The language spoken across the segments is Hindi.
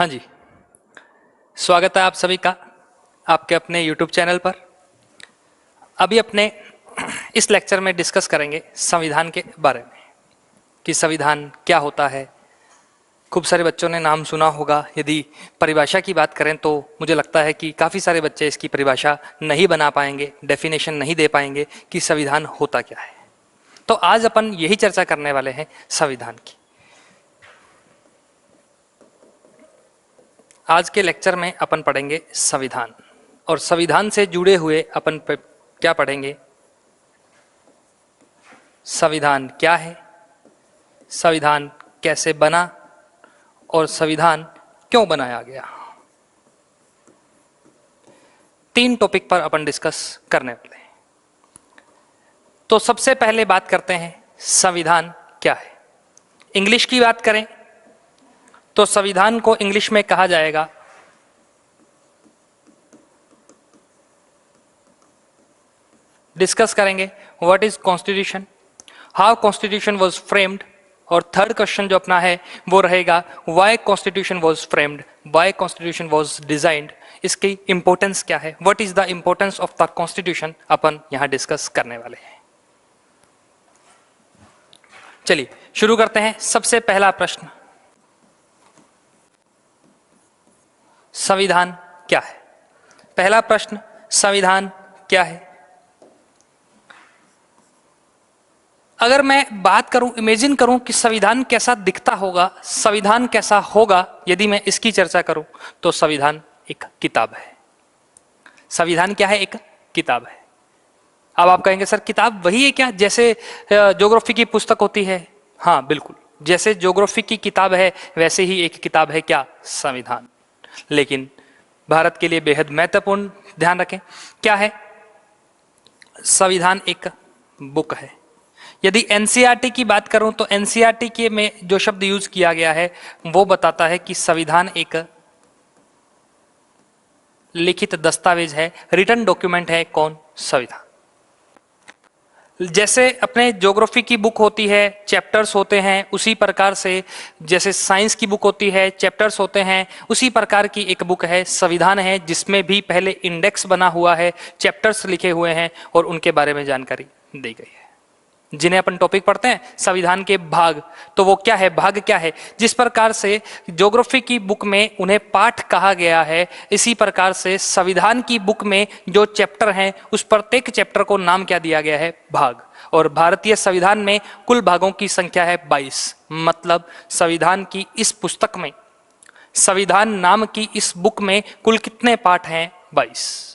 हाँ जी, स्वागत है आप सभी का आपके अपने YouTube चैनल पर। अभी अपने इस लेक्चर में डिस्कस करेंगे संविधान के बारे में कि संविधान क्या होता है। खूब सारे बच्चों ने नाम सुना होगा। यदि परिभाषा की बात करें तो मुझे लगता है कि काफ़ी सारे बच्चे इसकी परिभाषा नहीं बना पाएंगे, डेफिनेशन नहीं दे पाएंगे कि संविधान होता क्या है। तो आज अपन यही चर्चा करने वाले हैं संविधान की। आज के लेक्चर में अपन पढ़ेंगे संविधान, और संविधान से जुड़े हुए अपन क्या पढ़ेंगे, संविधान क्या है, संविधान कैसे बना और संविधान क्यों बनाया गया। 3 टॉपिक पर अपन डिस्कस करने वाले हैं। तो सबसे पहले बात करते हैं संविधान क्या है। इंग्लिश की बात करें तो संविधान को इंग्लिश में कहा जाएगा डिस्कस करेंगे what is constitution, how constitution was framed, और थर्ड क्वेश्चन जो अपना है वो रहेगा why constitution was framed, why constitution was designed, इसकी इंपॉर्टेंस क्या है, what is the importance of the constitution, अपन यहां डिस्कस करने वाले हैं। चलिए शुरू करते हैं। सबसे पहला प्रश्न, संविधान क्या है। पहला प्रश्न, संविधान क्या है। अगर मैं बात करूं, इमेजिन करूं कि संविधान कैसा दिखता होगा, संविधान कैसा होगा, यदि मैं इसकी चर्चा करूं तो संविधान एक किताब है। संविधान क्या है? एक किताब है। अब आप कहेंगे सर किताब वही है क्या जैसे ज्योग्राफी की पुस्तक होती है? हाँ बिल्कुल, जैसे ज्योग्राफी की किताब है वैसे ही एक किताब है क्या? संविधान। लेकिन भारत के लिए बेहद महत्वपूर्ण, ध्यान रखें क्या है, संविधान एक बुक है। यदि एनसीईआरटी की बात करूं तो एनसीईआरटी के में जो शब्द यूज किया गया है वो बताता है कि संविधान एक लिखित दस्तावेज है, रिटन डॉक्यूमेंट है। कौन? संविधान। जैसे अपने ज्योग्राफी की बुक होती है, चैप्टर्स होते हैं, उसी प्रकार से जैसे साइंस की बुक होती है, चैप्टर्स होते हैं, उसी प्रकार की एक बुक है संविधान है, जिसमें भी पहले इंडेक्स बना हुआ है, चैप्टर्स लिखे हुए हैं और उनके बारे में जानकारी दी गई है। जिन्हें अपन टॉपिक पढ़ते हैं संविधान के भाग, तो वो क्या है, भाग क्या है। जिस प्रकार से ज्योग्राफी की बुक में उन्हें पाठ कहा गया है, इसी प्रकार से संविधान की बुक में जो चैप्टर हैं उस प्रत्येक चैप्टर को नाम क्या दिया गया है? भाग। और भारतीय संविधान में कुल भागों की संख्या है 22। मतलब संविधान की इस पुस्तक में, संविधान नाम की इस बुक में कुल कितने पाठ हैं? 22।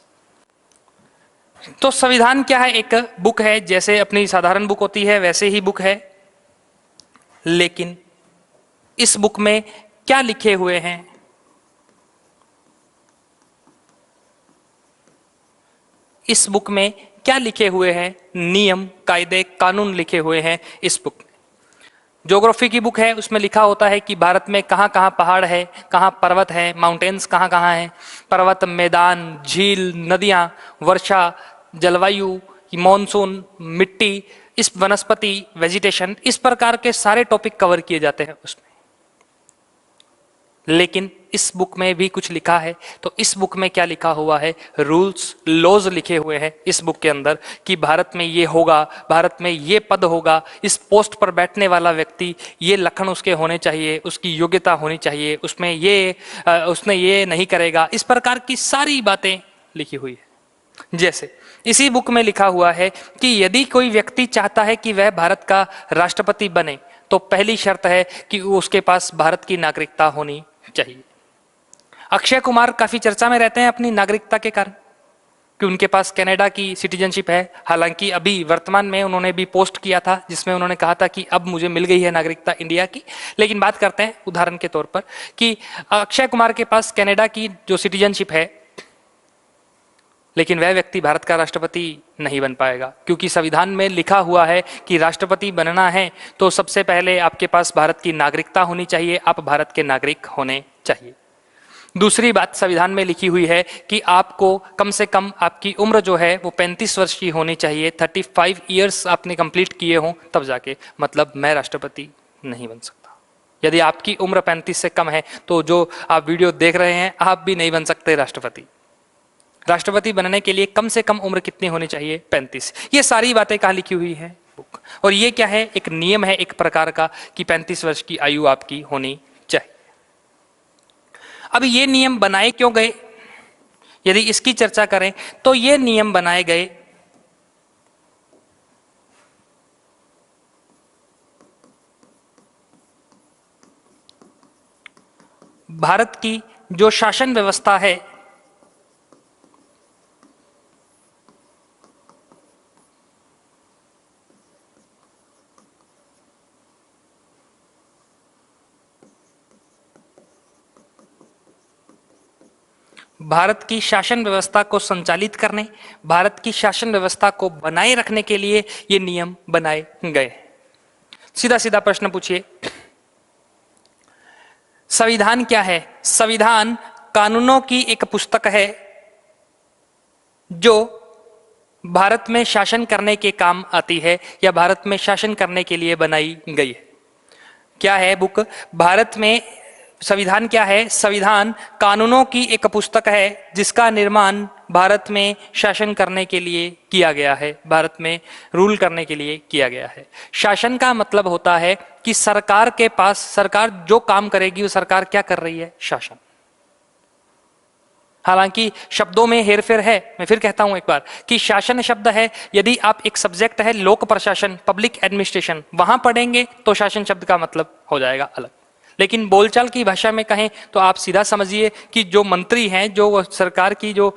तो संविधान क्या है? एक बुक है, जैसे अपनी साधारण बुक होती है वैसे ही बुक है। लेकिन इस बुक में क्या लिखे हुए हैं? इस बुक में क्या लिखे हुए हैं? नियम, कायदे, कानून लिखे हुए हैं इस बुक में। ज्योग्राफी की बुक है, उसमें लिखा होता है कि भारत में कहाँ कहाँ पहाड़ है, कहाँ पर्वत है, माउंटेन्स कहाँ कहाँ है, पर्वत, मैदान, झील, नदियाँ, वर्षा, जलवायु, मॉनसून, मिट्टी, इस वनस्पति, वेजिटेशन, इस प्रकार के सारे टॉपिक कवर किए जाते हैं उसमें। लेकिन इस बुक में भी कुछ लिखा है। तो इस बुक में क्या लिखा हुआ है? रूल्स, लॉज लिखे हुए हैं इस बुक के अंदर कि भारत में ये होगा, भारत में ये पद होगा, इस पोस्ट पर बैठने वाला व्यक्ति ये लक्षण उसके होने चाहिए, उसकी योग्यता होनी चाहिए, उसमें ये उसने ये नहीं करेगा, इस प्रकार की सारी बातें लिखी हुई है। जैसे इसी बुक में लिखा हुआ है कि यदि कोई व्यक्ति चाहता है कि वह भारत का राष्ट्रपति बने तो पहली शर्त है कि उसके पास भारत की नागरिकता होनी चाहिए। अक्षय कुमार काफी चर्चा में रहते हैं अपनी नागरिकता के कारण कि उनके पास कनाडा की सिटीजनशिप है। हालांकि अभी वर्तमान में उन्होंने भी पोस्ट किया था जिसमें उन्होंने कहा था कि अब मुझे मिल गई है नागरिकता इंडिया की। लेकिन बात करते हैं उदाहरण के तौर पर कि अक्षय कुमार के पास कनाडा की जो सिटीजनशिप है, लेकिन वह व्यक्ति भारत का राष्ट्रपति नहीं बन पाएगा, क्योंकि संविधान में लिखा हुआ है कि राष्ट्रपति बनना है तो सबसे पहले आपके पास भारत की नागरिकता होनी चाहिए, आप भारत के नागरिक होने चाहिए। दूसरी बात संविधान में लिखी हुई है कि आपको कम से कम आपकी उम्र जो है वो 35 वर्ष की होनी चाहिए, 35 ईयर्स आपने कंप्लीट किए हों तब जाके, मतलब मैं राष्ट्रपति नहीं बन सकता। यदि आपकी उम्र 35 से कम है तो जो आप वीडियो देख रहे हैं, आप भी नहीं बन सकते राष्ट्रपति। राष्ट्रपति बनने के लिए कम से कम उम्र कितनी होनी चाहिए? 35। ये सारी बातें कहाँ लिखी हुई है? बुक। और ये क्या है? एक नियम है एक प्रकार का कि 35 वर्ष की आयु आपकी होनी चाहिए। अब ये नियम बनाए क्यों गए? यदि इसकी चर्चा करें तो ये नियम बनाए गए भारत की जो शासन व्यवस्था है, भारत की शासन व्यवस्था को संचालित करने, भारत की शासन व्यवस्था को बनाए रखने के लिए ये नियम बनाए गए। सीधा सीधा प्रश्न पूछिए, संविधान क्या है? संविधान कानूनों की एक पुस्तक है जो भारत में शासन करने के काम आती है या भारत में शासन करने के लिए बनाई गई है। क्या है बुक? भारत में संविधान क्या है? संविधान कानूनों की एक पुस्तक है जिसका निर्माण भारत में शासन करने के लिए किया गया है, भारत में रूल करने के लिए किया गया है। शासन का मतलब होता है कि सरकार के पास, सरकार जो काम करेगी वो सरकार क्या कर रही है? शासन। हालांकि शब्दों में हेरफेर है। मैं फिर कहता हूं एक बार कि शासन शब्द है, यदि आप एक सब्जेक्ट है लोक प्रशासन, पब्लिक एडमिनिस्ट्रेशन, वहां पढ़ेंगे तो शासन शब्द का मतलब हो जाएगा अलग। लेकिन बोलचाल की भाषा में कहें तो आप सीधा समझिए कि जो मंत्री हैं, जो सरकार की जो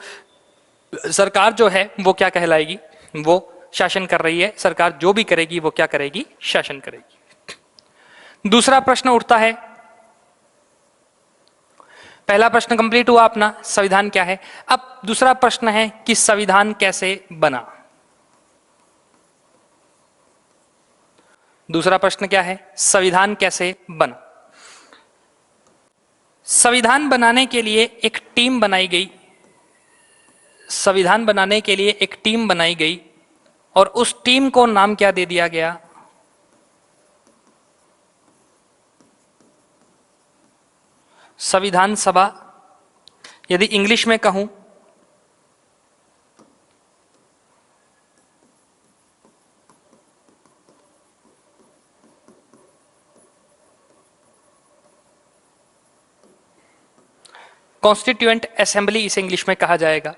सरकार जो है वो क्या कहलाएगी? वो शासन कर रही है। सरकार जो भी करेगी वो क्या करेगी? शासन करेगी। दूसरा प्रश्न उठता है, पहला प्रश्न कंप्लीट हुआ अपना, संविधान क्या है। अब दूसरा प्रश्न है कि संविधान कैसे बना। दूसरा प्रश्न क्या है? संविधान कैसे बना। संविधान बनाने के लिए एक टीम बनाई गई, संविधान बनाने के लिए एक टीम बनाई गई और उस टीम को नाम क्या दे दिया गया? संविधान सभा। यदि इंग्लिश में कहूं कॉन्स्टिट्यूएंट असेंबली इसे इंग्लिश में कहा जाएगा।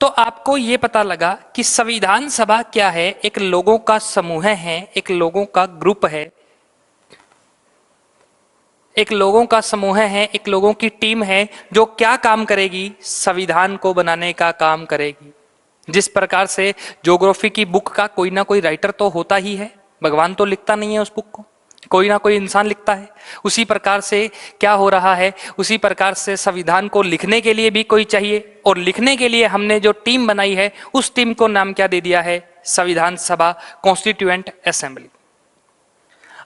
तो आपको यह पता लगा कि संविधान सभा क्या है? एक लोगों का समूह है, एक लोगों का ग्रुप है, एक लोगों का समूह है, एक लोगों की टीम है जो क्या काम करेगी? संविधान को बनाने का काम करेगी। जिस प्रकार से ज्योग्राफी की बुक का कोई ना कोई राइटर तो होता ही है, भगवान तो लिखता नहीं है उस बुक को, कोई ना कोई इंसान लिखता है। उसी प्रकार से क्या हो रहा है? उसी प्रकार से संविधान को लिखने के लिए भी कोई चाहिए और लिखने के लिए हमने जो टीम बनाई है उस टीम को नाम क्या दे दिया है? संविधान सभा, कॉन्स्टिट्यूएंट असेंबली।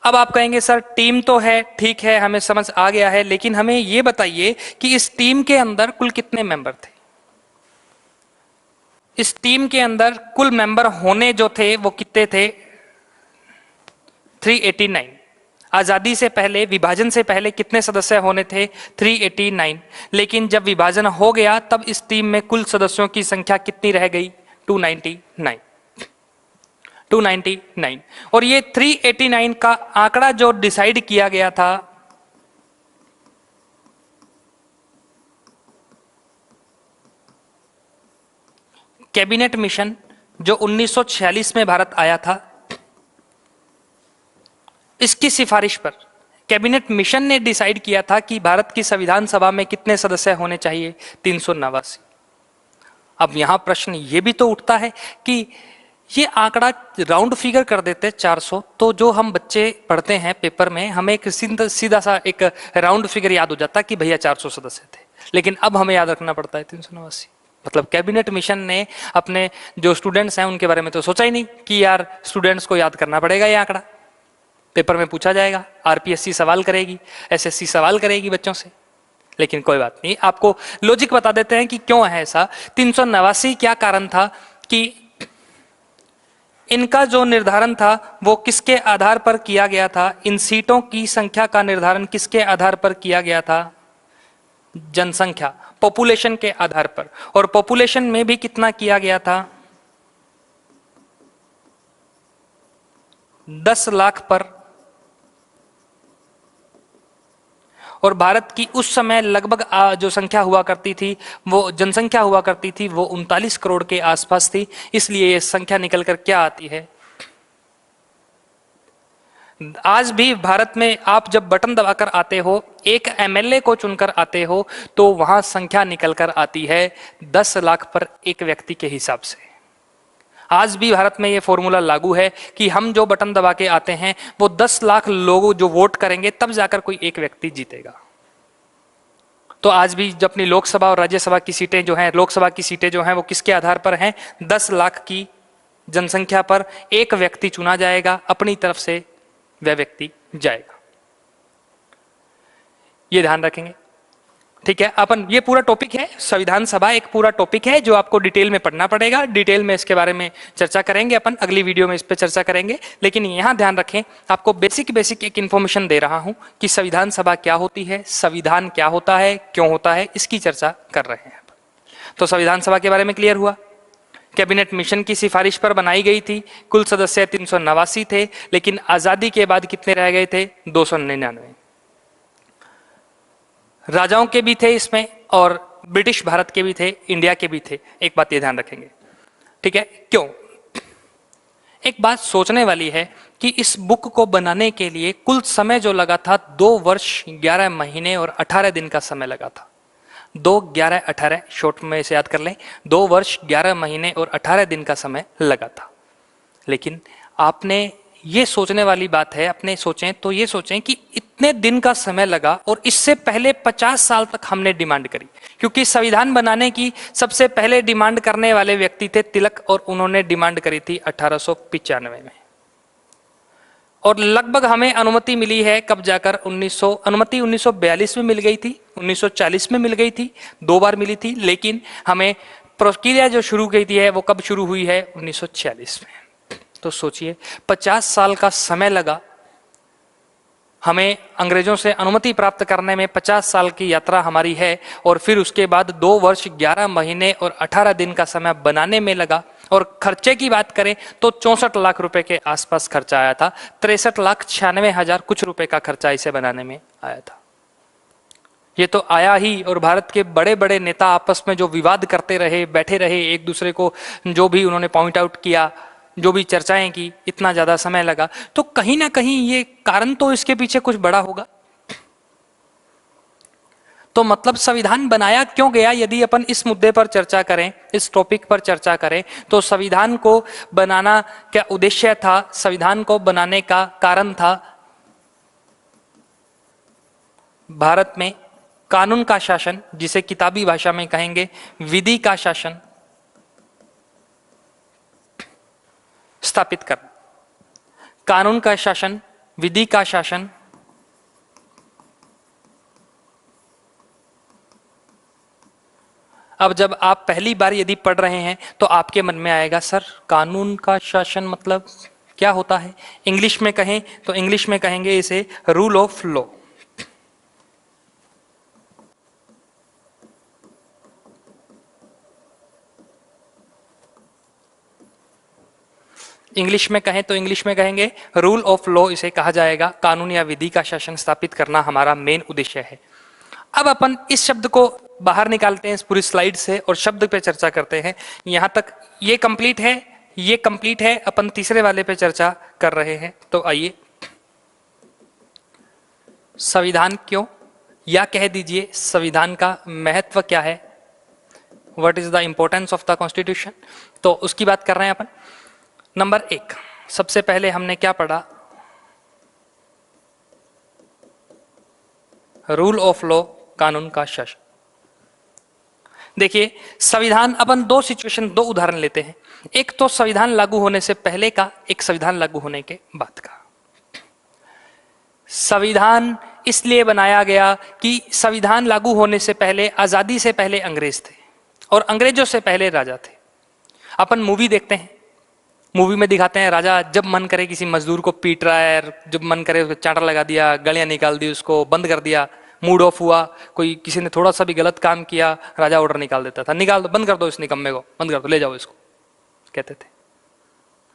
अब आप कहेंगे सर टीम तो है, ठीक है, हमें समझ आ गया है, लेकिन हमें यह बताइए कि इस टीम के अंदर कुल कितने मेंबर थे? इस टीम के अंदर कुल मेंबर होने जो थे वो कितने थे? 389। आजादी से पहले, विभाजन से पहले कितने सदस्य होने थे? 389। लेकिन जब विभाजन हो गया तब इस टीम में कुल सदस्यों की संख्या कितनी रह गई? 299। 299। और ये 389 का आंकड़ा जो डिसाइड किया गया था, कैबिनेट मिशन जो 1946 में भारत आया था, इसकी सिफारिश पर कैबिनेट मिशन ने डिसाइड किया था कि भारत की संविधान सभा में कितने सदस्य होने चाहिए? 389। अब यहां प्रश्न यह भी तो उठता है कि ये आंकड़ा राउंड फिगर कर देते 400, तो जो हम बच्चे पढ़ते हैं पेपर में हमें एक सीधा सा एक राउंड फिगर याद हो जाता कि भैया 400 सदस्य थे। लेकिन अब हमें याद रखना पड़ता है 389। मतलब कैबिनेट मिशन ने अपने जो स्टूडेंट्स हैं उनके बारे में तो सोचा ही नहीं कि यार स्टूडेंट्स को याद करना पड़ेगा ये आंकड़ा, पेपर में पूछा जाएगा, आरपीएससी सवाल करेगी, एसएससी सवाल करेगी बच्चों से। लेकिन कोई बात नहीं, आपको लॉजिक बता देते हैं कि क्यों है ऐसा। 389 क्या कारण था कि इनका जो निर्धारण था वो किसके आधार पर किया गया था? इन सीटों की संख्या का निर्धारण किसके आधार पर किया गया था? जनसंख्या, पॉपुलेशन के आधार पर। और पॉपुलेशन में भी कितना किया गया था? 10 लाख पर। और भारत की उस समय लगभग जो संख्या हुआ करती थी, वो जनसंख्या हुआ करती थी, वो 39 करोड़ के आसपास थी। इसलिए ये संख्या निकलकर क्या आती है? आज भी भारत में आप जब बटन दबाकर आते हो, एक एमएलए को चुनकर आते हो, तो वहां संख्या निकलकर आती है 10 लाख पर एक व्यक्ति के हिसाब से। आज भी भारत में ये फॉर्मूला लागू है कि हम जो बटन दबा के आते हैं वो 10 लाख लोग जो वोट करेंगे तब जाकर कोई एक व्यक्ति जीतेगा। तो आज भी जब अपनी लोकसभा और राज्यसभा की सीटें जो हैं, लोकसभा की सीटें जो हैं वो किसके आधार पर हैं? 10 लाख की जनसंख्या पर एक व्यक्ति चुना जाएगा, अपनी तरफ से वह व्यक्ति जाएगा। ये ध्यान रखेंगे, ठीक है। अपन ये पूरा टॉपिक है, संविधान सभा एक पूरा टॉपिक है जो आपको डिटेल में पढ़ना पड़ेगा। डिटेल में इसके बारे में चर्चा करेंगे अपन, अगली वीडियो में इस पर चर्चा करेंगे। लेकिन यहां ध्यान रखें, आपको बेसिक एक इंफॉर्मेशन दे रहा हूं कि संविधान सभा क्या होती है, संविधान क्या होता है, क्यों होता है, इसकी चर्चा कर रहे हैं। तो संविधान सभा के बारे में क्लियर हुआ। कैबिनेट मिशन की सिफारिश पर बनाई गई थी। कुल सदस्य 389 थे, लेकिन आजादी के बाद कितने रह गए थे? 299। राजाओं के भी थे इसमें और ब्रिटिश भारत के भी थे, इंडिया के भी थे। एक बात ये ध्यान रखेंगे, ठीक है। क्यों? एक बात सोचने वाली है कि इस बुक को बनाने के लिए कुल समय जो लगा था 2 वर्ष 11 महीने और 18 दिन का समय लगा था। 2, 11, 18 शॉर्ट में इसे याद कर लें। 2 वर्ष 11 महीने और 18 दिन का समय लगा था। लेकिन आपने ये सोचने वाली बात है, अपने सोचें तो ये सोचें कि इतने दिन का समय लगा और इससे पहले 50 साल तक हमने डिमांड करी, क्योंकि संविधान बनाने की सबसे पहले डिमांड करने वाले व्यक्ति थे तिलक, और उन्होंने डिमांड करी थी 1895 में। और लगभग हमें अनुमति मिली है कब जाकर? 1942 में मिल गई थी, 1940 में मिल गई थी, 2 बार मिली थी। लेकिन हमें प्रक्रिया जो शुरू की थी है वो कब शुरू हुई है? 1946 में। तो सोचिए 50 साल का समय लगा हमें अंग्रेजों से अनुमति प्राप्त करने में। 50 साल की यात्रा हमारी है, और फिर उसके बाद 2 वर्ष 11 महीने और 18 दिन का समय बनाने में लगा। और खर्चे की बात करें तो 64 लाख रुपए के आसपास खर्चा आया था। 63,96,000 कुछ रुपए का खर्चा इसे बनाने में आया था। ये तो आया ही, और भारत के बड़े बड़े नेता आपस में जो विवाद करते रहे, बैठे रहे, एक दूसरे को जो भी उन्होंने पॉइंट आउट किया, जो भी चर्चाएं की, इतना ज्यादा समय लगा। तो कहीं ना कहीं ये कारण तो इसके पीछे कुछ बड़ा होगा। तो मतलब संविधान बनाया क्यों गया? यदि अपन इस मुद्दे पर चर्चा करें, इस टॉपिक पर चर्चा करें, तो संविधान को बनाना क्या उद्देश्य था? संविधान को बनाने का कारण था भारत में कानून का शासन, जिसे किताबी भाषा में कहेंगे विधि का शासन, स्थापित करना। कानून का शासन, विधि का शासन। अब जब आप पहली बार यदि पढ़ रहे हैं तो आपके मन में आएगा, सर कानून का शासन मतलब क्या होता है? इंग्लिश में कहें तो इंग्लिश में कहेंगे इसे रूल ऑफ लॉ। इंग्लिश में कहें तो इंग्लिश में कहेंगे रूल ऑफ लॉ इसे कहा जाएगा। कानून या विधि का शासन स्थापित करना हमारा मेन उद्देश्य है। अब अपन इस शब्द को बाहर निकालते हैं इस पूरी स्लाइड से और शब्द पे चर्चा करते हैं। यहां तक ये कंप्लीट है, ये कंप्लीट है। अपन तीसरे वाले पे चर्चा कर रहे हैं। तो आइए, संविधान क्यों, या कह दीजिए संविधान का महत्व क्या है? What is the importance of the constitution? तो उसकी बात कर रहे हैं अपन। नंबर 1, सबसे पहले हमने क्या पढ़ा? रूल ऑफ लॉ, कानून का शासन। देखिए संविधान, अपन 2 सिचुएशन, 2 उदाहरण लेते हैं। एक तो संविधान लागू होने से पहले का, एक संविधान लागू होने के बाद का। संविधान इसलिए बनाया गया कि संविधान लागू होने से पहले, आजादी से पहले अंग्रेज थे और अंग्रेजों से पहले राजा थे। अपन मूवी देखते हैं, मूवी में दिखाते हैं राजा जब मन करे किसी मजदूर को पीट रहा है, जब मन करे उसको चांटा लगा दिया, गलियां निकाल दी, उसको बंद कर दिया, मूड ऑफ हुआ, कोई किसी ने थोड़ा सा भी गलत काम किया, राजा ऑर्डर निकाल देता था, निकाल दो, बंद कर दो इस निकम्मे को, बंद कर दो, ले जाओ इसको, कहते थे।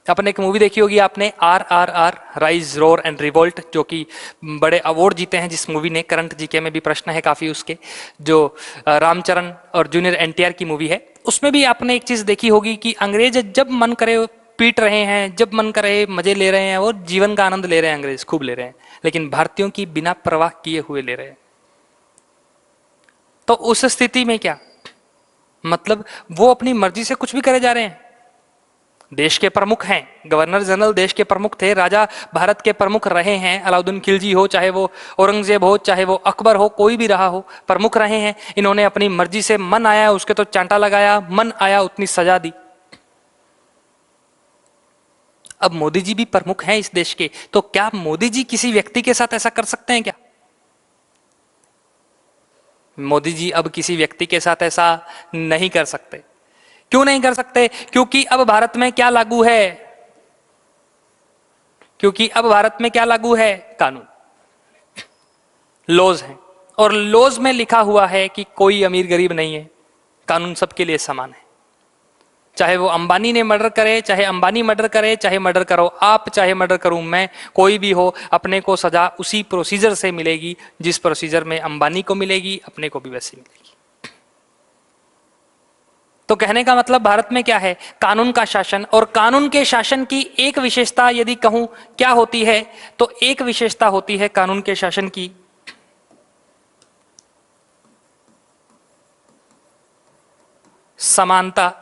आपने एक मूवी देखी होगी आपने, RRR, rise roar and revolt, जो कि बड़े अवार्ड जीते हैं जिस मूवी ने, करंट जीके में भी प्रश्न है काफी उसके, जो रामचरण और जूनियर NTR की मूवी है। उसमें भी आपने एक चीज देखी होगी कि अंग्रेज जब मन करे पीट रहे हैं, जब मन करे मजे ले रहे हैं, और जीवन का आनंद ले रहे हैं, अंग्रेज खूब ले रहे हैं, लेकिन भारतीयों की बिना परवाह किए हुए ले रहे हैं। तो उस स्थिति में क्या मतलब, वो अपनी मर्जी से कुछ भी करे जा रहे हैं। देश के प्रमुख हैं, गवर्नर जनरल देश के प्रमुख थे, राजा भारत के प्रमुख रहे हैं, अलाउद्दीन खिलजी हो, चाहे वो औरंगजेब हो, चाहे वो अकबर हो, कोई भी रहा हो, प्रमुख रहे हैं। इन्होंने अपनी मर्जी से मन आया उसके तो चांटा लगाया, मन आया उतनी सजा दी। अब मोदी जी भी प्रमुख हैं इस देश के, तो क्या मोदी जी किसी व्यक्ति के साथ ऐसा कर सकते हैं क्या? मोदी जी अब किसी व्यक्ति के साथ ऐसा नहीं कर सकते। क्यों नहीं कर सकते? क्योंकि अब भारत में क्या लागू है? क्योंकि अब भारत में क्या लागू है? कानून, लॉज हैं, और लॉज में लिखा हुआ है कि कोई अमीर गरीब नहीं है, कानून सबके लिए समान है। चाहे वो अंबानी ने मर्डर करे, चाहे अंबानी मर्डर करे, चाहे मर्डर करो आप, चाहे मर्डर करूं मैं, कोई भी हो, अपने को सजा उसी प्रोसीजर से मिलेगी जिस प्रोसीजर में अंबानी को मिलेगी, अपने को भी वैसी मिलेगी। तो कहने का मतलब भारत में क्या है? कानून का शासन। और कानून के शासन की एक विशेषता यदि कहूं क्या होती है, तो एक विशेषता होती है कानून के शासन की समानता,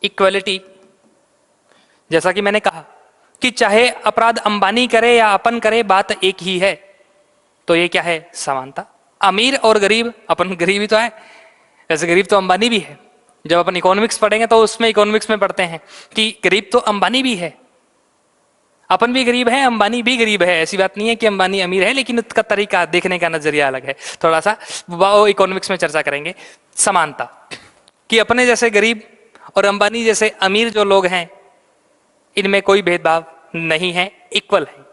इक्वलिटी। जैसा कि मैंने कहा कि चाहे अपराध अंबानी करे या अपन करे, बात एक ही है। तो ये क्या है? समानता। अमीर और गरीब, अपन गरीब ही तो है, वैसे गरीब तो अंबानी भी है। जब अपन इकोनॉमिक्स पढ़ेंगे तो उसमें इकोनॉमिक्स में पढ़ते हैं कि गरीब तो अंबानी भी है, अपन भी गरीब है, अंबानी भी गरीब है। ऐसी बात नहीं है कि अंबानी अमीर है, लेकिन उसका तरीका देखने का नजरिया अलग है। थोड़ा सा वो इकोनॉमिक्स में चर्चा करेंगे। समानता कि अपने जैसे गरीब और अंबानी जैसे अमीर जो लोग हैं, इनमें कोई भेदभाव नहीं है, इक्वल है।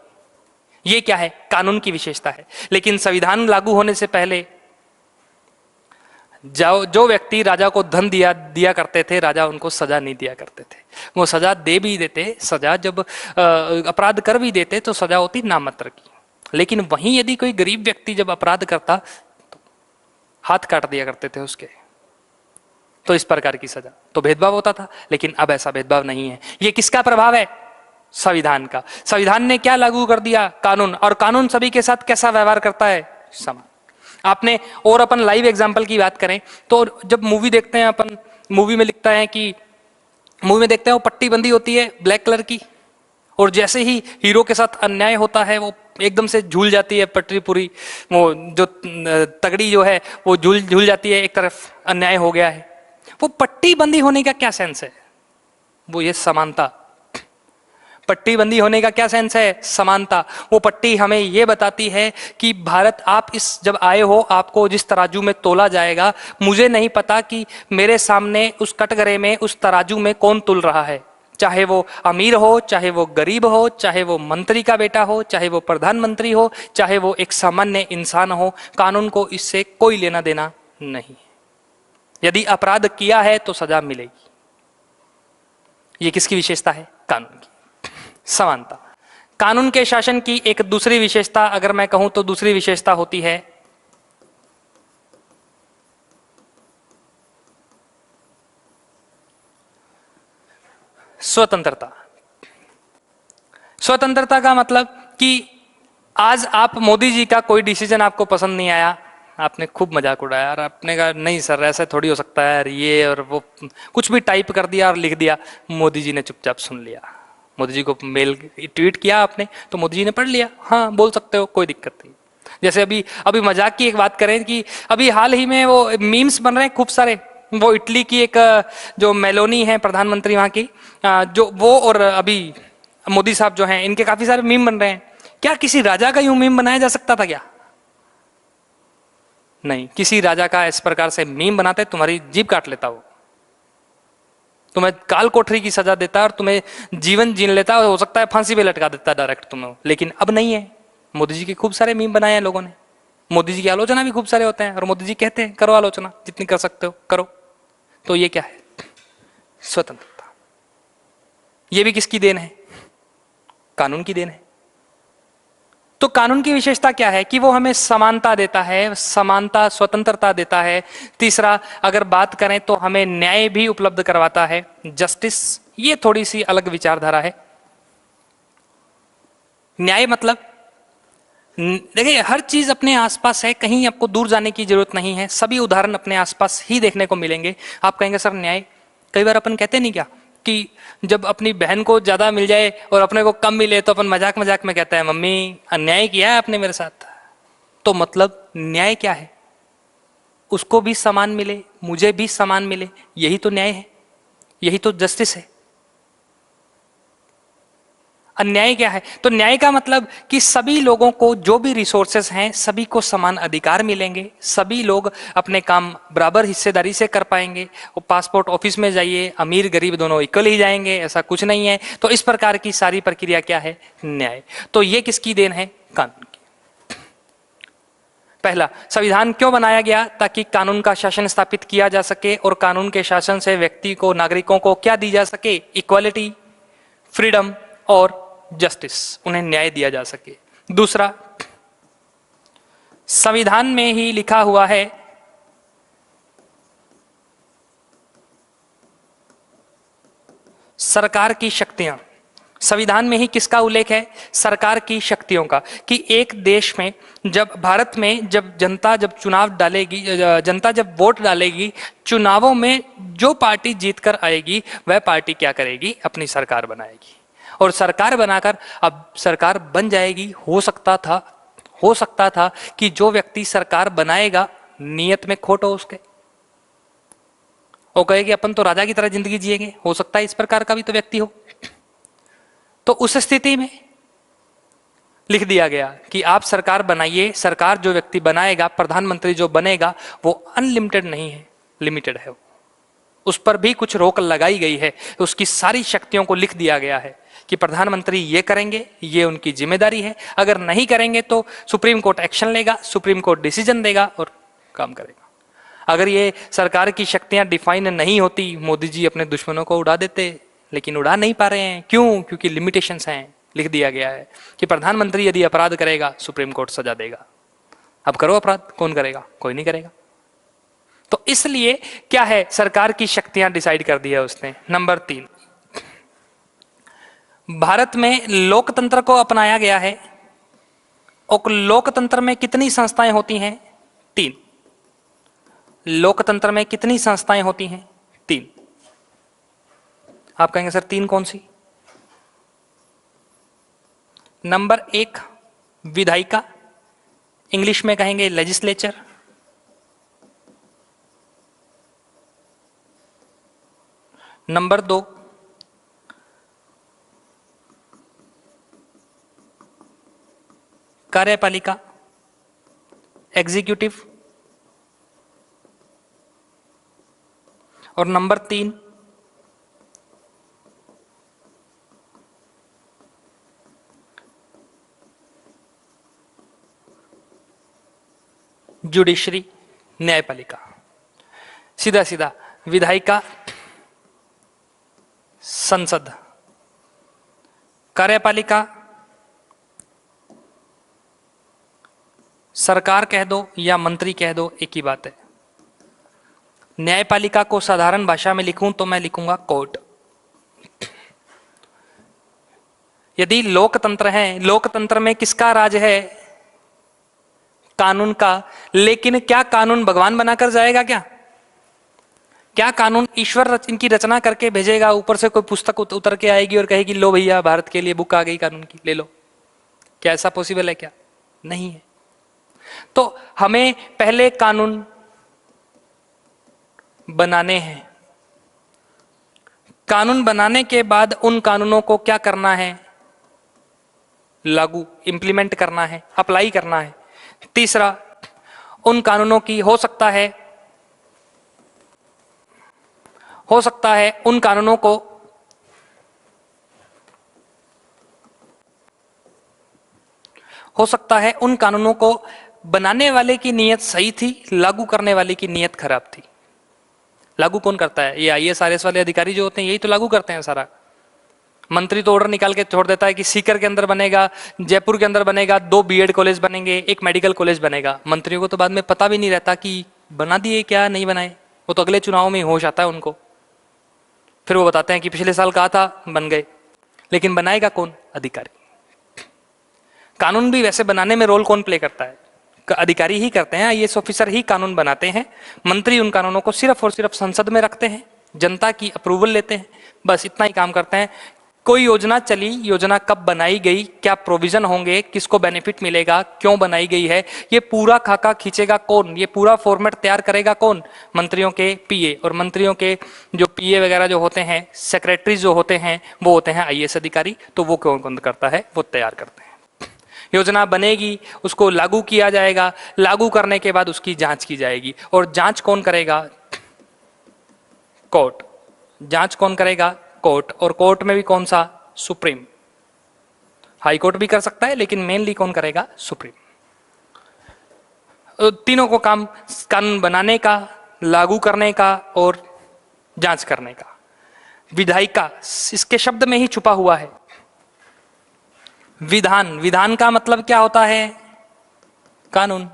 ये क्या है? कानून की विशेषता है। लेकिन संविधान लागू होने से पहले जो व्यक्ति राजा को धन दिया करते थे, राजा उनको सजा नहीं दिया करते थे। वो सजा दे भी देते, सजा जब अपराध कर भी देते तो सजा होती नामात्र की। लेकिन वहीं यदि कोई गरीब व्यक्ति जब अपराध करता तो हाथ काट दिया करते थे उसके। तो इस प्रकार की सजा, तो भेदभाव होता था। लेकिन अब ऐसा भेदभाव नहीं है। ये किसका प्रभाव है? संविधान का। संविधान ने क्या लागू कर दिया? कानून। और कानून सभी के साथ कैसा व्यवहार करता है? समान। आपने, और अपन लाइव एग्जांपल की बात करें तो जब मूवी देखते हैं अपन, मूवी में लिखता है कि, मूवी में देखते हैं वो पट्टी बंदी होती है ब्लैक कलर की, और जैसे ही हीरो के साथ अन्याय होता है वो एकदम से झूल जाती है पटरी पूरी, वो जो तगड़ी जो है वो झूल जाती है, एक तरफ अन्याय हो गया है। वो पट्टी बंदी होने का क्या सेंस है? वो ये समानता। पट्टी बंदी होने का क्या सेंस है? समानता। वो पट्टी हमें ये बताती है कि भारत, आप इस जब आए हो, आपको जिस तराजू में तोला जाएगा, मुझे नहीं पता कि मेरे सामने उस कटघरे में, उस तराजू में कौन तुल रहा है। चाहे वो अमीर हो, चाहे वो गरीब हो, चाहे वो मंत्री का बेटा हो, चाहे वो प्रधानमंत्री हो, चाहे वो एक सामान्य इंसान हो, कानून को इससे कोई लेना देना नहीं। यदि अपराध किया है तो सजा मिलेगी। ये किसकी विशेषता है? कानून की। समानता। कानून के शासन की एक दूसरी विशेषता अगर मैं कहूं तो दूसरी विशेषता होती है स्वतंत्रता। स्वतंत्रता का मतलब कि आज आप, मोदी जी का कोई डिसीजन आपको पसंद नहीं आया, आपने खूब मजाक उड़ाया और आपने कहा नहीं सर ऐसे थोड़ी हो सकता है यार, ये और वो, कुछ भी टाइप कर दिया और लिख दिया। मोदी जी ने चुपचाप सुन लिया। मोदी जी को मेल ट्वीट किया आपने तो मोदी जी ने पढ़ लिया, हाँ बोल सकते हो, कोई दिक्कत नहीं। जैसे अभी अभी मजाक की एक बात करें कि अभी हाल ही में वो मीम्स बन रहे हैं खूब सारे, वो इटली की एक जो मेलोनी है प्रधानमंत्री वहां की, जो वो और अभी मोदी साहब जो हैं, इनके काफी सारे मीम बन रहे हैं। क्या किसी राजा का यूं मीम बनाया जा सकता था क्या? नहीं, किसी राजा का इस प्रकार से मीम बनाते तुम्हारी जीभ काट लेता वो। तुम्हें काल कोठरी की सजा देता और तुम्हें जीवन जीन लेता, और हो सकता है फांसी पे लटका देता डायरेक्ट तुम्हें। लेकिन अब नहीं है। मोदी जी के खूब सारे मीम बनाए हैं लोगों ने, मोदी जी की आलोचना भी खूब सारे होते हैं, और मोदी जी कहते हैं करो आलोचना जितनी कर सकते हो करो। तो ये क्या है? स्वतंत्रता। ये भी किसकी देन है? कानून की देन है। तो कानून की विशेषता क्या है कि वो हमें समानता देता है, समानता स्वतंत्रता देता है। तीसरा, अगर बात करें तो हमें न्याय भी उपलब्ध करवाता है, जस्टिस। ये थोड़ी सी अलग विचारधारा है। न्याय मतलब देखिए, हर चीज अपने आसपास है, कहीं आपको दूर जाने की जरूरत नहीं है, सभी उदाहरण अपने आसपास ही देखने को मिलेंगे। आप कहेंगे सर न्याय, कई बार अपन कहते नहीं क्या कि जब अपनी बहन को ज्यादा मिल जाए और अपने को कम मिले तो अपन मजाक मजाक में कहता है मम्मी अन्याय किया है आपने मेरे साथ। तो मतलब न्याय क्या है? उसको भी समान मिले, मुझे भी समान मिले, यही तो न्याय है, यही तो जस्टिस है। अन्याय क्या है? तो न्याय का मतलब कि सभी लोगों को जो भी रिसोर्सेस हैं सभी को समान अधिकार मिलेंगे, सभी लोग अपने काम बराबर हिस्सेदारी से कर पाएंगे। वो पासपोर्ट ऑफिस में जाइए, अमीर गरीब दोनों इक्वल ही जाएंगे, ऐसा कुछ नहीं है। तो इस प्रकार की सारी प्रक्रिया क्या है? न्याय। तो ये किसकी देन है? कानून की। पहला, संविधान क्यों बनाया गया? ताकि कानून का शासन स्थापित किया जा सके, और कानून के शासन से व्यक्ति को, नागरिकों को क्या दी जा सके? इक्वालिटी, फ्रीडम और जस्टिस, उन्हें न्याय दिया जा सके। दूसरा, संविधान में ही लिखा हुआ है सरकार की शक्तियां। संविधान में ही किसका उल्लेख है? सरकार की शक्तियों का। कि एक देश में, जब भारत में जब जनता जब चुनाव डालेगी, जनता जब वोट डालेगी, चुनावों में जो पार्टी जीतकर आएगी वह पार्टी क्या करेगी? अपनी सरकार बनाएगी। और सरकार बनाकर, अब सरकार बन जाएगी, हो सकता था कि जो व्यक्ति सरकार बनाएगा नियत में खोट हो उसके, वो कहे कि अपन तो राजा की तरह जिंदगी जिएंगे, हो सकता है इस प्रकार का भी तो व्यक्ति हो। तो उस स्थिति में लिख दिया गया कि आप सरकार बनाइए, सरकार जो व्यक्ति बनाएगा, प्रधानमंत्री जो बनेगा, वो अनलिमिटेड नहीं है, लिमिटेड है। उस पर भी कुछ रोक लगाई गई है, उसकी सारी शक्तियों को लिख दिया गया है कि प्रधानमंत्री ये करेंगे, ये उनकी जिम्मेदारी है, अगर नहीं करेंगे तो सुप्रीम कोर्ट एक्शन लेगा, सुप्रीम कोर्ट डिसीजन देगा और काम करेगा। अगर ये सरकार की शक्तियां डिफाइन नहीं होती, मोदी जी अपने दुश्मनों को उड़ा देते, लेकिन उड़ा नहीं पा रहे हैं। क्यों? क्योंकि लिमिटेशंस हैं। लिख दिया गया है कि प्रधानमंत्री यदि अपराध करेगा, सुप्रीम कोर्ट सजा देगा। अब करो अपराध, कौन करेगा? कोई नहीं करेगा। तो इसलिए क्या है? सरकार की शक्तियां डिसाइड कर दी है उसने। नंबर 3, भारत में लोकतंत्र को अपनाया गया है। और लोकतंत्र में कितनी संस्थाएं होती हैं? 3। लोकतंत्र में कितनी संस्थाएं होती हैं? 3। आप कहेंगे सर 3 कौन सी? नंबर 1 विधायिका, इंग्लिश में कहेंगे लेजिस्लेचर। नंबर 2 कार्यपालिका, एग्जीक्यूटिव। और नंबर 3 जुडिशरी, न्यायपालिका। सीधा सीधा, विधायिका संसद, कार्यपालिका सरकार कह दो या मंत्री कह दो, एक ही बात है। न्यायपालिका को साधारण भाषा में लिखूं तो मैं लिखूंगा कोर्ट। यदि लोकतंत्र है, लोकतंत्र में किसका राज है? कानून का। लेकिन क्या कानून भगवान बनाकर जाएगा? क्या कानून ईश्वर इनकी रचना करके भेजेगा? ऊपर से कोई पुस्तक उतर के आएगी और कहेगी लो भैया भारत के लिए बुक आ गई कानून की, ले लो? क्या ऐसा पॉसिबल है? क्या नहीं है। तो हमें पहले कानून बनाने हैं। कानून बनाने के बाद उन कानूनों को क्या करना है? लागू, इंप्लीमेंट करना है, अप्लाई करना है। तीसरा, उन कानूनों की हो सकता है हो सकता है उन कानूनों को बनाने वाले की नीयत सही थी, लागू करने वाले की नीयत खराब थी। लागू कौन करता है? ये आईएएस आरएस वाले अधिकारी जो होते हैं, यही तो लागू करते हैं सारा। मंत्री तो ऑर्डर निकाल के छोड़ देता है कि सीकर के अंदर बनेगा, जयपुर के अंदर बनेगा, 2 बीएड कॉलेज बनेंगे, एक मेडिकल कॉलेज बनेगा। मंत्रियों को तो बाद में पता भी नहीं रहता कि बना दिए क्या नहीं बनाए, वो तो अगले चुनाव में होश आता है उनको। फिर वो बताते हैं कि पिछले साल कहा था, बन गए। लेकिन बनाएगा कौन? अधिकारी। कानून भी वैसे बनाने में रोल कौन प्ले करता है? अधिकारी ही करते हैं, आईएएस ऑफिसर ही कानून बनाते हैं। मंत्री उन कानूनों को सिर्फ और सिर्फ संसद में रखते हैं, जनता की अप्रूवल लेते हैं, बस इतना ही काम करते हैं। कोई योजना चली, योजना कब बनाई गई, क्या प्रोविजन होंगे, किसको बेनिफिट मिलेगा, क्यों बनाई गई है, ये पूरा खाका खींचेगा कौन? ये पूरा फॉर्मेट तैयार करेगा कौन? मंत्रियों के पीए। और मंत्रियों के जो पीए वगैरह जो होते हैं, सेक्रेटरी जो होते हैं, वो होते हैं आईएएस अधिकारी। तो वो कौन करता है? वो तैयार करते हैं। योजना बनेगी, उसको लागू किया जाएगा, लागू करने के बाद उसकी जांच की जाएगी। और जांच कौन करेगा? कोर्ट। जांच कौन करेगा? कोर्ट। और कोर्ट में भी कौन सा? सुप्रीम। हाई कोर्ट भी कर सकता है, लेकिन मेनली कौन करेगा? सुप्रीम। तीनों को काम कानून बनाने का, लागू करने का और जांच करने का। विधायिका इसके शब्द में ही छुपा हुआ है। विधान, विधान का मतलब क्या होता है? कानून।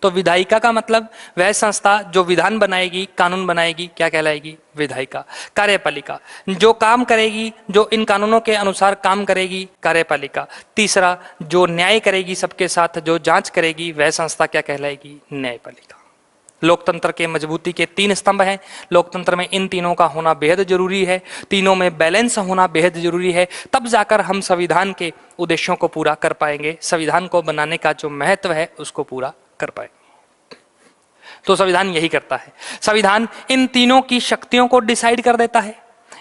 तो विधायिका का मतलब वह संस्था जो विधान बनाएगी, कानून बनाएगी, क्या कहलाएगी? विधायिका। कार्यपालिका जो काम करेगी, जो इन कानूनों के अनुसार काम करेगी, कार्यपालिका। तीसरा, जो न्याय करेगी सबके साथ, जो जांच करेगी, वह संस्था क्या कहलाएगी? न्यायपालिका। लोकतंत्र के मजबूती के 3 स्तंभ हैं। लोकतंत्र में इन तीनों का होना बेहद जरूरी है, तीनों में बैलेंस होना बेहद जरूरी है, तब जाकर हम संविधान के उद्देश्यों को पूरा कर पाएंगे, संविधान को बनाने का जो महत्व है उसको पूरा कर पाएंगे। तो संविधान यही करता है। संविधान इन तीनों की शक्तियों को डिसाइड कर देता है।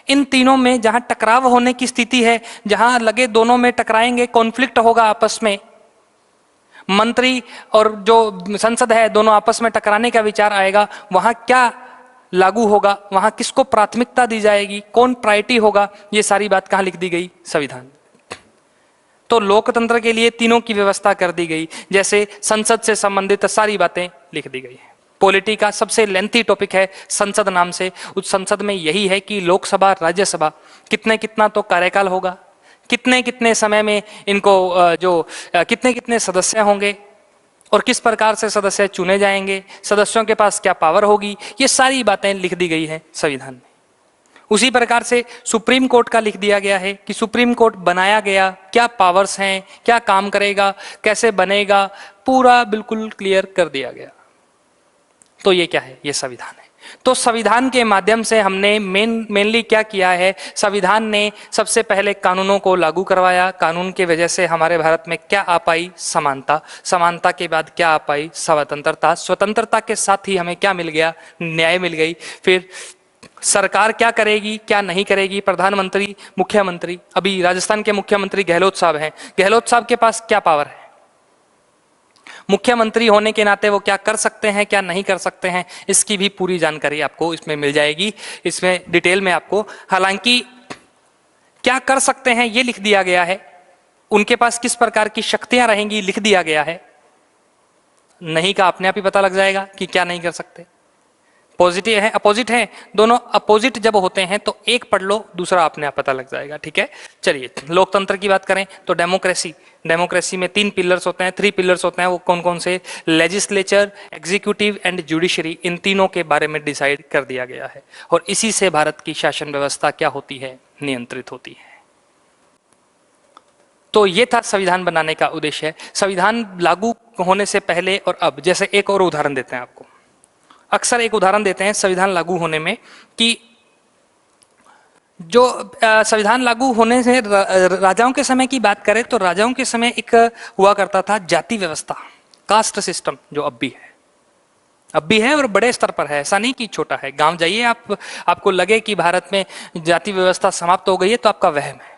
इन तीनों में जहां टकराव होने की स्थिति है, जहां लगे दोनों में टकराएंगे, कॉन्फ्लिक्ट होगा आपस में, मंत्री और जो संसद है दोनों आपस में टकराने का विचार आएगा, वहां क्या लागू होगा, वहां किसको प्राथमिकता दी जाएगी, कौन प्रायोरिटी होगा, ये सारी बात कहां लिख दी गई? संविधान। तो लोकतंत्र के लिए तीनों की व्यवस्था कर दी गई, जैसे संसद से संबंधित सारी बातें लिख दी गई है। पॉलिटी का सबसे लेंथी टॉपिक है संसद नाम से। उस संसद में यही है कि लोकसभा, राज्यसभा कितना तो कार्यकाल होगा, कितने कितने समय में इनको कितने कितने सदस्य होंगे और किस प्रकार से सदस्य चुने जाएंगे, सदस्यों के पास क्या पावर होगी, ये सारी बातें लिख दी गई है संविधान में। उसी प्रकार से सुप्रीम कोर्ट का लिख दिया गया है कि सुप्रीम कोर्ट बनाया गया, क्या पावर्स हैं, क्या काम करेगा, कैसे बनेगा, पूरा बिल्कुल क्लियर कर दिया गया। तो ये क्या है? ये संविधान है। तो संविधान के माध्यम से हमने मेनली क्या किया है? संविधान ने सबसे पहले कानूनों को लागू करवाया। कानून की वजह से हमारे भारत में क्या आ पाई? समानता। समानता के बाद क्या आ पाई? स्वतंत्रता। स्वतंत्रता के साथ ही हमें क्या मिल गया? न्याय मिल गई। फिर सरकार क्या करेगी, क्या नहीं करेगी, प्रधानमंत्री, मुख्यमंत्री। अभी राजस्थान के मुख्यमंत्री गहलोत साहब हैं। गहलोत साहब के पास क्या पावर है? मुख्यमंत्री होने के नाते वो क्या कर सकते हैं, क्या नहीं कर सकते हैं, इसकी भी पूरी जानकारी आपको इसमें मिल जाएगी, इसमें डिटेल में आपको। हालांकि क्या कर सकते हैं ये लिख दिया गया है, उनके पास किस प्रकार की शक्तियां रहेंगी लिख दिया गया है। नहीं का अपने आप ही पता लग जाएगा कि क्या नहीं कर सकते। पॉजिटिव है, अपोजिट है, दोनों अपोजिट जब होते हैं तो एक पढ़ लो, दूसरा अपने आप पता लग जाएगा। ठीक है, चलिए लोकतंत्र की बात करें तो डेमोक्रेसी। डेमोक्रेसी में 3 पिलर्स होते हैं, 3 पिलर्स होते हैं। वो कौन कौन से? Legislature, executive and judiciary. इन तीनों के बारे में डिसाइड कर दिया गया है और इसी से भारत की शासन व्यवस्था क्या होती है? नियंत्रित होती है। तो ये था संविधान बनाने का उद्देश्य। संविधान लागू होने से पहले और अब, जैसे एक और उदाहरण देते हैं आपको। अक्सर एक उदाहरण देते हैं संविधान लागू होने में कि जो संविधान लागू होने से राजाओं के समय की बात करें तो राजाओं के समय एक हुआ करता था जाति व्यवस्था, कास्ट सिस्टम, जो अब भी है और बड़े स्तर पर है, ऐसा नहीं कि छोटा है। गांव जाइए आप, आपको लगे कि भारत में जाति व्यवस्था समाप्त हो गई है तो आपका वहम है।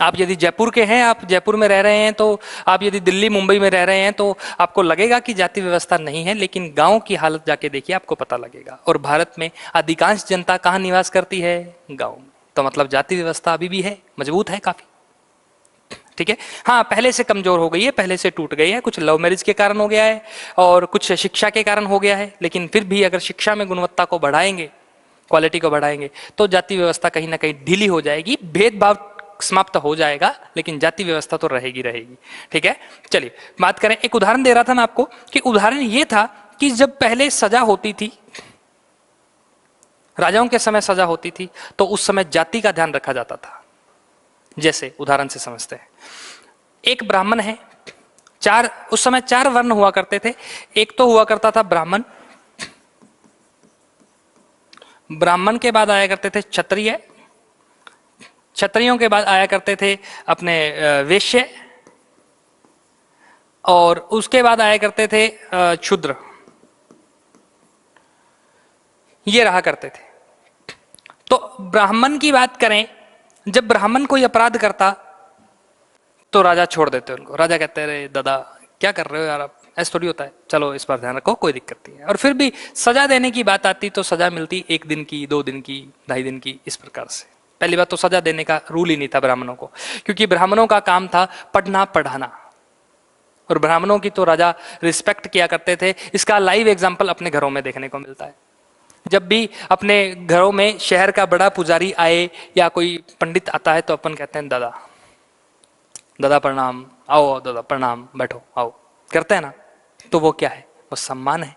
आप यदि जयपुर के हैं, आप जयपुर में रह रहे हैं, तो आप यदि दिल्ली मुंबई में रह रहे हैं तो आपको लगेगा कि जाति व्यवस्था नहीं है, लेकिन गांव की हालत जाके देखिए, आपको पता लगेगा। और भारत में अधिकांश जनता कहाँ निवास करती है? गांव में। तो मतलब जाति व्यवस्था अभी भी है, मजबूत है काफी। ठीक है, हाँ पहले से कमजोर हो गई है, पहले से टूट गई है, कुछ लव मैरिज के कारण हो गया है और कुछ शिक्षा के कारण हो गया है, लेकिन फिर भी अगर शिक्षा में गुणवत्ता को बढ़ाएंगे, क्वालिटी को बढ़ाएंगे, तो जाति व्यवस्था कहीं ना कहीं ढीली हो जाएगी, भेदभाव समाप्त हो जाएगा, लेकिन जाति व्यवस्था तो रहेगी रहेगी। ठीक है, चलिए बात करें। एक उदाहरण दे रहा था मैं आपको कि उदाहरण ये था कि जब पहले सजा होती थी, राजाओं के समय सजा होती थी, तो उस समय जाति का ध्यान रखा जाता था। जैसे उदाहरण से समझते हैं, एक ब्राह्मण है, उस समय 4 वर्ण हुआ करते थे। एक तो हुआ करता था ब्राह्मण, ब्राह्मण के बाद आया करते थे क्षत्रिय, क्षत्रियों के बाद आया करते थे अपने वैश्य, और उसके बाद आया करते थे शूद्र। ये रहा करते थे। तो ब्राह्मण की बात करें, जब ब्राह्मण कोई अपराध करता तो राजा छोड़ देते उनको। राजा कहते हैं अरे दादा क्या कर रहे हो यार, आप ऐसा थोड़ी होता है, चलो इस पर ध्यान रखो, कोई दिक्कत नहीं है। और फिर भी सजा देने की बात आती तो सजा मिलती 1 दिन की, 2 दिन की, 2.5 दिन की, इस प्रकार से। पहली बात तो सजा देने का रूल ही नहीं था ब्राह्मणों को, क्योंकि ब्राह्मणों का काम था पढ़ना पढ़ाना, और ब्राह्मणों की तो राजा रिस्पेक्ट किया करते थे। इसका लाइव एग्जाम्पल अपने घरों में देखने को मिलता है। जब भी अपने घरों में शहर का बड़ा पुजारी आए या कोई पंडित आता है तो अपन कहते हैं दादा, दादा प्रणाम, आओ दादा प्रणाम, बैठो आओ, करते हैं ना। तो वो क्या है? वो सम्मान है,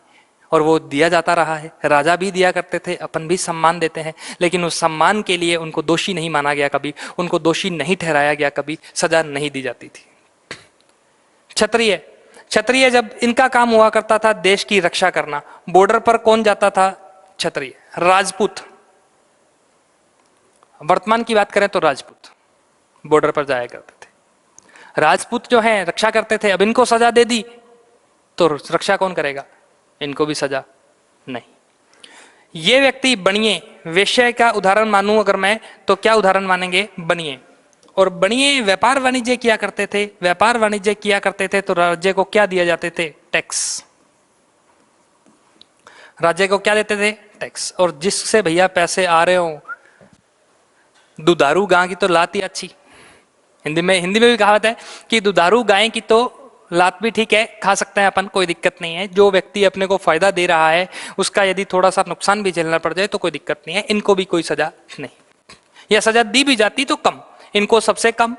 और वो दिया जाता रहा है। राजा भी दिया करते थे, अपन भी सम्मान देते हैं, लेकिन उस सम्मान के लिए उनको दोषी नहीं माना गया कभी, उनको दोषी नहीं ठहराया गया कभी, सजा नहीं दी जाती थी। क्षत्रिय, क्षत्रिय जब इनका काम हुआ करता था देश की रक्षा करना, बॉर्डर पर कौन जाता था? क्षत्रिय। राजपूत, वर्तमान की बात करें तो राजपूत बॉर्डर पर जाया करते थे। राजपूत जो हैं रक्षा करते थे। अब इनको सजा दे दी तो रक्षा कौन करेगा? इनको भी सजा नहीं। ये व्यक्ति बनिए, वेश्या का उदाहरण मानूं अगर मैं, तो क्या उदाहरण मानेंगे? बनिए। और बनिए व्यापार वाणिज्य किया करते थे। व्यापार वाणिज्य किया करते थे तो राज्य को क्या दिया जाते थे? टैक्स। राज्य को क्या देते थे? टैक्स। और जिससे भैया पैसे आ रहे हो, दुधारू गां की तो लात ही अच्छी। हिंदी में भी कहावत है कि दुधारू गाय की तो लात भी ठीक है, खा सकते हैं अपन, कोई दिक्कत नहीं है। जो व्यक्ति अपने को फायदा दे रहा है उसका यदि थोड़ा सा नुकसान भी झेलना पड़ जाए तो कोई दिक्कत नहीं है, इनको भी कोई सजा नहीं, या सजा दी भी जाती तो कम, इनको सबसे कम,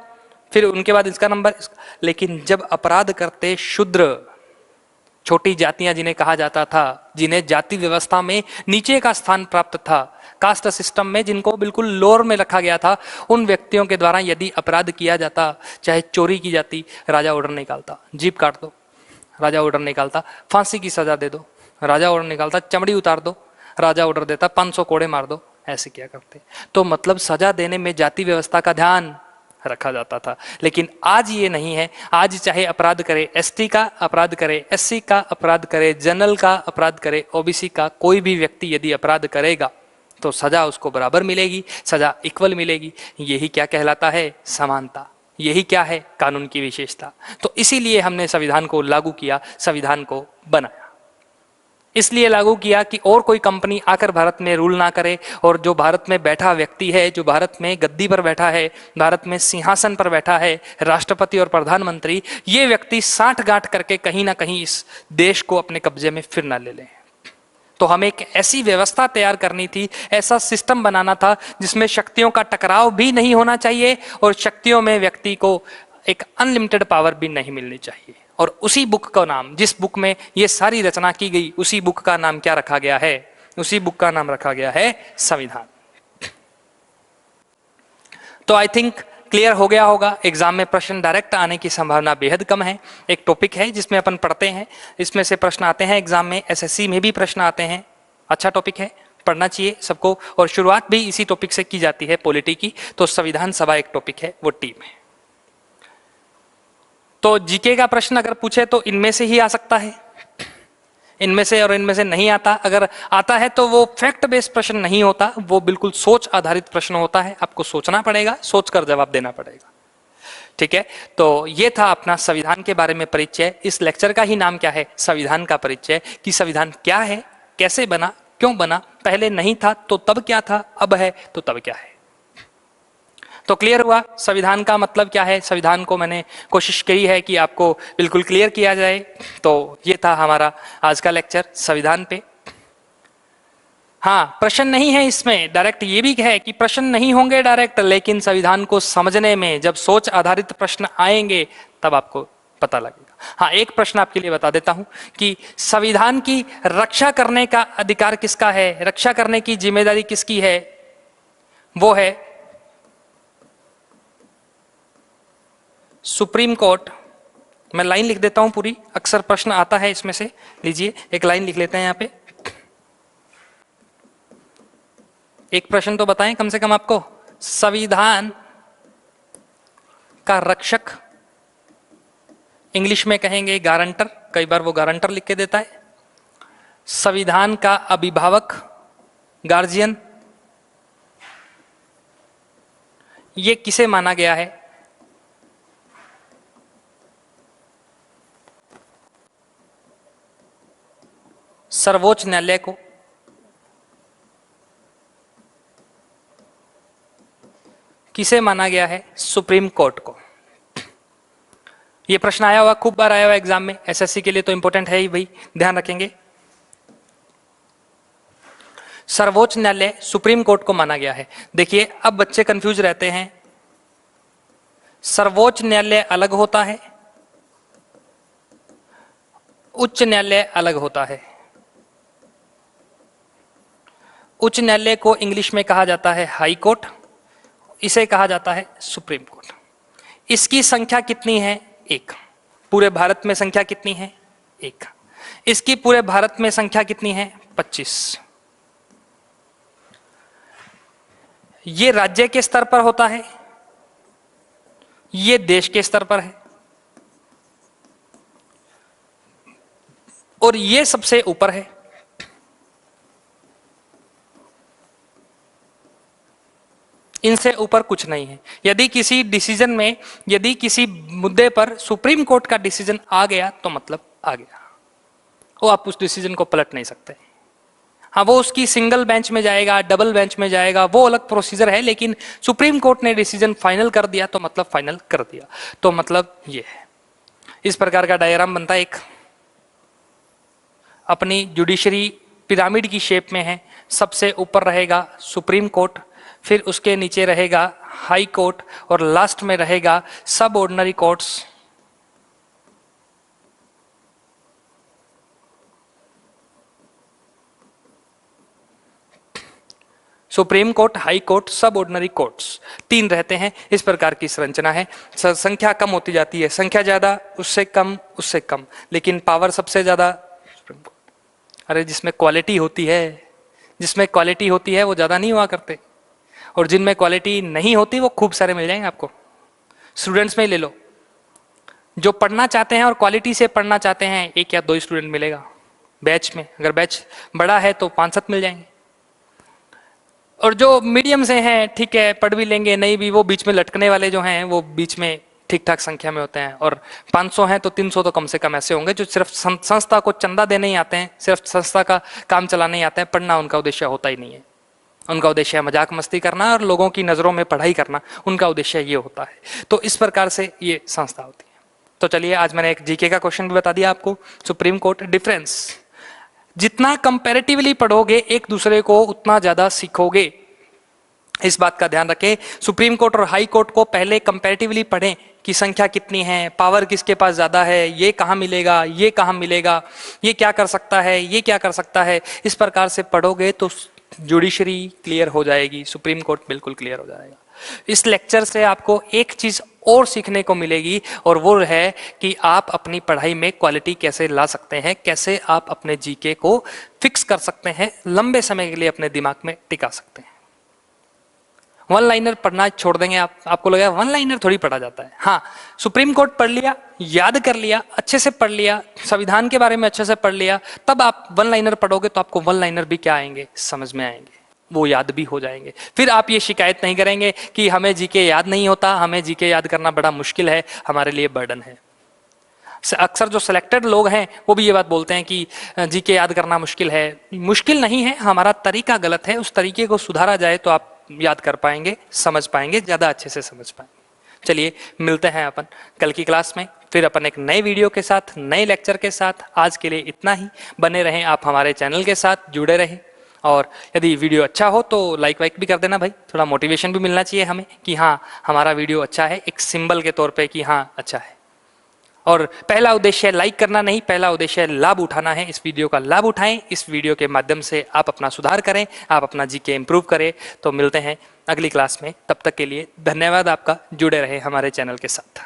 फिर उनके बाद इसका नंबर। लेकिन जब अपराध करते शूद्र, छोटी जातियां जिन्हें कहा जाता था, जिन्हें जाति व्यवस्था में नीचे का स्थान प्राप्त था, कास्ट सिस्टम में जिनको बिल्कुल लोअर में रखा गया था, उन व्यक्तियों के द्वारा यदि अपराध किया जाता, चाहे चोरी की जाती, राजा ऑर्डर निकालता, जीप काट दो, राजा ऑर्डर निकालता, फांसी की सजा दे दो, राजा ऑर्डर निकालता, चमड़ी उतार दो, राजा ऑर्डर देता, 500 कोड़े मार दो, ऐसे किया करते। तो मतलब सजा देने में जाति व्यवस्था का ध्यान रखा जाता था। लेकिन आज ये नहीं है। आज चाहे अपराध करे एसटी का, अपराध करे एससी का, अपराध करे जनरल का, अपराध करे ओबीसी का, कोई भी व्यक्ति यदि अपराध करेगा तो सजा उसको बराबर मिलेगी, सजा इक्वल मिलेगी। यही क्या कहलाता है? समानता। यही क्या है? कानून की विशेषता। तो इसीलिए हमने संविधान को लागू किया, संविधान को बनाया। इसलिए लागू किया कि और कोई कंपनी आकर भारत में रूल ना करे, और जो भारत में बैठा व्यक्ति है, जो भारत में गद्दी पर बैठा है, भारत में सिंहासन पर बैठा है, राष्ट्रपति और प्रधानमंत्री, ये व्यक्ति साठ गांठ करके कहीं ना कहीं इस देश को अपने कब्जे में फिर ना ले लें। तो हमें एक ऐसी व्यवस्था तैयार करनी थी, ऐसा सिस्टम बनाना था जिसमें शक्तियों का टकराव भी नहीं होना चाहिए, और शक्तियों में व्यक्ति को एक अनलिमिटेड पावर भी नहीं मिलनी चाहिए। और उसी बुक का नाम, जिस बुक में ये सारी रचना की गई, उसी बुक का नाम क्या रखा गया है? उसी बुक का नाम रखा गया है संविधान। तो आई थिंक क्लियर हो गया होगा। एग्जाम में प्रश्न डायरेक्ट आने की संभावना बेहद कम है। एक टॉपिक है जिसमें अपन पढ़ते हैं, इसमें से प्रश्न आते हैं एग्जाम में, एसएससी में भी प्रश्न आते हैं। अच्छा टॉपिक है, पढ़ना चाहिए सबको, और शुरुआत भी इसी टॉपिक से की जाती है, पॉलिटी की। तो संविधान सभा एक टॉपिक है, वो टीम है। तो जीके का प्रश्न अगर पूछे तो इनमें से ही आ सकता है, इनमें से और इनमें से नहीं आता। अगर आता है तो वो फैक्ट बेस्ड प्रश्न नहीं होता, वो बिल्कुल सोच आधारित प्रश्न होता है। आपको सोचना पड़ेगा, सोच कर जवाब देना पड़ेगा। ठीक है, तो ये था अपना संविधान के बारे में परिचय। इस लेक्चर का ही नाम क्या है? संविधान का परिचय। कि संविधान क्या है, कैसे बना, क्यों बना, पहले नहीं था तो तब क्या था, अब है तो तब क्या है। तो क्लियर हुआ संविधान का मतलब क्या है। संविधान को मैंने कोशिश की है कि आपको बिल्कुल क्लियर किया जाए। तो ये था हमारा आज का लेक्चर संविधान पे। हाँ, प्रश्न नहीं है इसमें डायरेक्ट, ये भी है कि प्रश्न नहीं होंगे डायरेक्ट, लेकिन संविधान को समझने में जब सोच आधारित प्रश्न आएंगे तब आपको पता लगेगा। हाँ, एक प्रश्न आपके लिए बता देता हूं कि संविधान की रक्षा करने का अधिकार किसका है, रक्षा करने की जिम्मेदारी किसकी है? वो है सुप्रीम कोर्ट। मैं लाइन लिख देता हूं पूरी, अक्सर प्रश्न आता है इसमें से। लीजिए एक लाइन लिख लेते हैं यहां पे। एक प्रश्न तो बताएं कम से कम आपको। संविधान का रक्षक, इंग्लिश में कहेंगे गारंटर, कई बार वो गारंटर लिख के देता है। संविधान का अभिभावक, गार्जियन, ये किसे माना गया है? सर्वोच्च न्यायालय को। किसे माना गया है? सुप्रीम कोर्ट को। ये प्रश्न आया हुआ, खूब बार आया हुआ एग्जाम में, एसएससी के लिए तो इंपॉर्टेंट है ही भाई, ध्यान रखेंगे। सर्वोच्च न्यायालय सुप्रीम कोर्ट को माना गया है। देखिए अब बच्चे कंफ्यूज रहते हैं, सर्वोच्च न्यायालय अलग होता है, उच्च न्यायालय अलग होता है। उच्च न्यायालय को इंग्लिश में कहा जाता है हाई कोर्ट, इसे कहा जाता है सुप्रीम कोर्ट। इसकी संख्या कितनी है? एक। पूरे भारत में संख्या कितनी है? एक। इसकी पूरे भारत में संख्या कितनी है? 25। ये राज्य के स्तर पर होता है, ये देश के स्तर पर है, और ये सबसे ऊपर है। इनसे ऊपर कुछ नहीं है। यदि किसी डिसीजन में, यदि किसी मुद्दे पर सुप्रीम कोर्ट का डिसीजन आ गया तो मतलब आ गया, वो आप उस डिसीजन को पलट नहीं सकते। हाँ, वो उसकी सिंगल बेंच में जाएगा, डबल बेंच में जाएगा, वो अलग प्रोसीजर है, लेकिन सुप्रीम कोर्ट ने डिसीजन फाइनल कर दिया तो मतलब फाइनल कर दिया। तो मतलब ये है, इस प्रकार का डायग्राम बनता है। एक अपनी जुडिशरी पिरामिड की शेप में है, सबसे ऊपर रहेगा सुप्रीम कोर्ट, फिर उसके नीचे रहेगा हाई कोर्ट, और लास्ट में रहेगा सब ordinary courts. Supreme court, high court, सब ऑर्डिनरी कोर्ट्स, तीन रहते हैं। इस प्रकार की संरचना है। संख्या कम होती जाती है, संख्या ज्यादा, उससे कम, उससे कम, लेकिन पावर सबसे ज्यादा सुप्रीम कोर्ट। अरे जिसमें क्वालिटी होती है, जिसमें क्वालिटी होती है वो ज्यादा नहीं हुआ करते, और जिनमें क्वालिटी नहीं होती वो खूब सारे मिल जाएंगे आपको। स्टूडेंट्स में ले लो, जो पढ़ना चाहते हैं और क्वालिटी से पढ़ना चाहते हैं, एक या दो स्टूडेंट मिलेगा बैच में। अगर बैच बड़ा है तो 5-7 मिल जाएंगे। और जो मीडियम से हैं, ठीक है, पढ़ भी लेंगे, नहीं भी, वो बीच में लटकने वाले जो हैं वो बीच में ठीक ठाक संख्या में होते हैं। और 500 हैं तो 300 तो कम से कम ऐसे होंगे जो सिर्फ संस्था को चंदा देने ही आते हैं, सिर्फ संस्था का काम चलाने ही आते हैं, पढ़ना उनका उद्देश्य होता ही नहीं है। उनका उद्देश्य है मजाक मस्ती करना और लोगों की नजरों में पढ़ाई करना, उनका उद्देश्य ये होता है। तो इस प्रकार से ये संस्था होती है। तो चलिए, आज मैंने एक जीके का क्वेश्चन भी बता दिया आपको। सुप्रीम कोर्ट, डिफरेंस, जितना कंपैरेटिवली पढ़ोगे एक दूसरे को उतना ज्यादा सीखोगे, इस बात का ध्यान रखें। सुप्रीम कोर्ट और हाई कोर्ट को पहले कंपैरेटिवली पढ़ें कि संख्या कितनी है, पावर किसके पास ज्यादा है, ये कहाँ मिलेगा, ये कहाँ मिलेगा, ये क्या कर सकता है, ये क्या कर सकता है। इस प्रकार से पढ़ोगे तो जुडिशरी क्लियर हो जाएगी, सुप्रीम कोर्ट बिल्कुल क्लियर हो जाएगा। इस लेक्चर से आपको एक चीज और सीखने को मिलेगी, और वो है कि आप अपनी पढ़ाई में क्वालिटी कैसे ला सकते हैं, कैसे आप अपने जीके को फिक्स कर सकते हैं, लंबे समय के लिए अपने दिमाग में टिका सकते हैं। वन लाइनर पढ़ना छोड़ देंगे आप, आपको लगेगा वन लाइनर थोड़ी पढ़ा जाता है। हाँ, सुप्रीम कोर्ट पढ़ लिया, याद कर लिया, अच्छे से पढ़ लिया, संविधान के बारे में अच्छे से पढ़ लिया, तब आप वन लाइनर पढ़ोगे तो आपको वन लाइनर भी क्या आएंगे, समझ में आएंगे। वो याद भी हो जाएंगे। फिर आप ये शिकायत नहीं करेंगे कि हमें जीके याद नहीं होता, हमें जीके याद करना बड़ा मुश्किल है, हमारे लिए बर्डन है। अक्सर जो सिलेक्टेड लोग हैं वो भी ये बात बोलते हैं कि जीके याद करना मुश्किल है। मुश्किल नहीं है, हमारा तरीका गलत है, उस तरीके को सुधारा जाए तो आप याद कर पाएंगे, समझ पाएंगे, ज़्यादा अच्छे से समझ पाएंगे। चलिए मिलते हैं अपन कल की क्लास में, फिर अपन एक नए वीडियो के साथ, नए लेक्चर के साथ। आज के लिए इतना ही। बने रहें आप हमारे चैनल के साथ, जुड़े रहें। और यदि वीडियो अच्छा हो तो लाइक वाइक भी कर देना भाई, थोड़ा मोटिवेशन भी मिलना चाहिए हमें कि हाँ हमारा वीडियो अच्छा है, एक सिंबल के तौर पे कि हाँ अच्छा है। और पहला उद्देश्य लाइक करना नहीं, पहला उद्देश्य लाभ उठाना है। इस वीडियो का लाभ उठाएं, इस वीडियो के माध्यम से आप अपना सुधार करें, आप अपना जीके इम्प्रूव करें। तो मिलते हैं अगली क्लास में, तब तक के लिए धन्यवाद आपका, जुड़े रहे हमारे चैनल के साथ।